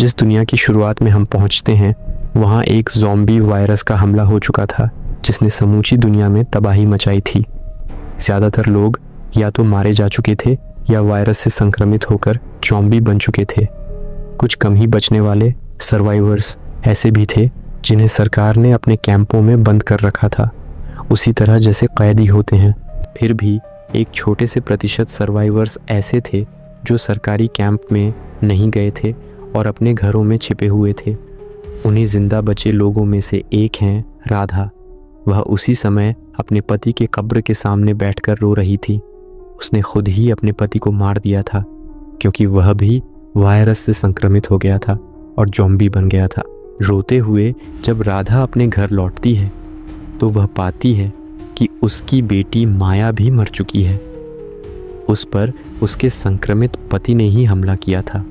जिस दुनिया की शुरुआत में हम पहुंचते हैं वहां एक ज़ॉम्बी वायरस का हमला हो चुका था जिसने समूची दुनिया में तबाही मचाई थी। ज़्यादातर लोग या तो मारे जा चुके थे या वायरस से संक्रमित होकर ज़ॉम्बी बन चुके थे। कुछ कम ही बचने वाले सर्वाइवर्स ऐसे भी थे जिन्हें सरकार ने अपने कैंपों में बंद कर रखा था, उसी तरह जैसे कैदी होते हैं। फिर भी एक छोटे से प्रतिशत सर्वाइवर्स ऐसे थे जो सरकारी कैंप में नहीं गए थे और अपने घरों में छिपे हुए थे। उन्हीं जिंदा बचे लोगों में से एक हैं राधा। वह उसी समय अपने पति के कब्र के सामने बैठकर रो रही थी। उसने खुद ही अपने पति को मार दिया था क्योंकि वह भी वायरस से संक्रमित हो गया था और ज़ॉम्बी बन गया था। रोते हुए जब राधा अपने घर लौटती है तो वह पाती है कि उसकी बेटी माया भी मर चुकी है। उस पर उसके संक्रमित पति ने ही हमला किया था।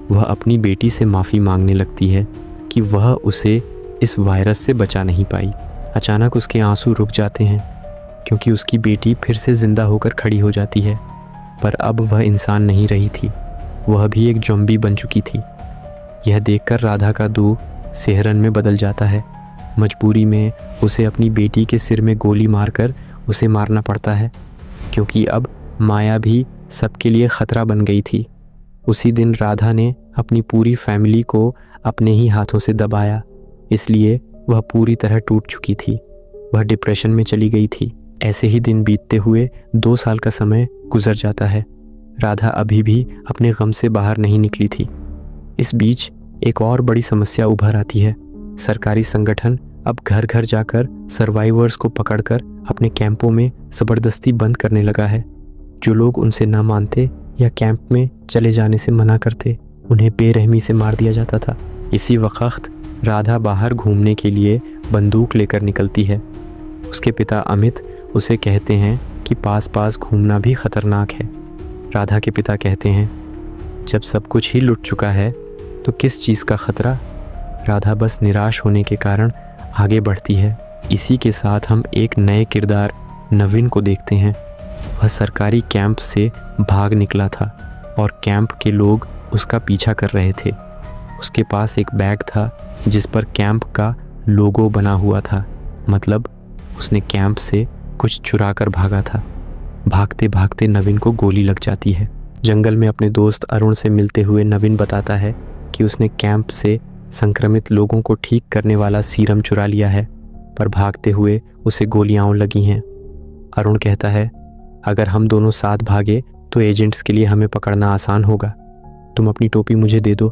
वह अपनी बेटी से माफ़ी मांगने लगती है कि वह उसे इस वायरस से बचा नहीं पाई। अचानक उसके आंसू रुक जाते हैं क्योंकि उसकी बेटी फिर से ज़िंदा होकर खड़ी हो जाती है, पर अब वह इंसान नहीं रही थी, वह भी एक ज़ॉम्बी बन चुकी थी। यह देखकर राधा का दूह सिहरन में बदल जाता है। मजबूरी में उसे अपनी बेटी के सिर में गोली मारकर उसे मारना पड़ता है क्योंकि अब माया भी सबके लिए ख़तरा बन गई थी। उसी दिन राधा ने अपनी पूरी फैमिली को अपने ही हाथों से दबाया, इसलिए वह पूरी तरह टूट चुकी थी। वह डिप्रेशन में चली गई थी। ऐसे ही दिन बीतते हुए 2 साल का समय गुजर जाता है। राधा अभी भी अपने गम से बाहर नहीं निकली थी। इस बीच एक और बड़ी समस्या उभर आती है। सरकारी संगठन अब घर घर जाकर सर्वाइवर्स को पकड़कर अपने कैंपों में ज़बरदस्ती बंद करने लगा है। जो लोग उनसे न मानते या कैंप में चले जाने से मना करते, उन्हें बेरहमी से मार दिया जाता था। इसी वक्त राधा बाहर घूमने के लिए बंदूक लेकर निकलती है। उसके पिता अमित उसे कहते हैं कि पास पास घूमना भी ख़तरनाक है। राधा के पिता कहते हैं, जब सब कुछ ही लुट चुका है तो किस चीज़ का ख़तरा। राधा बस निराश होने के कारण आगे बढ़ती है। इसी के साथ हम एक नए किरदार नवीन को देखते हैं। वह सरकारी कैंप से भाग निकला था और कैंप के लोग उसका पीछा कर रहे थे। उसके पास एक बैग था जिस पर कैंप का लोगो बना हुआ था, मतलब उसने कैंप से कुछ चुरा कर भागा था। भागते भागते नवीन को गोली लग जाती है। जंगल में अपने दोस्त अरुण से मिलते हुए नवीन बताता है कि उसने कैंप से संक्रमित लोगों को ठीक करने वाला सीरम चुरा लिया है, पर भागते हुए उसे गोलियां लगी हैं। अरुण कहता है, अगर हम दोनों साथ भागे तो एजेंट्स के लिए हमें पकड़ना आसान होगा। तुम अपनी टोपी मुझे दे दो,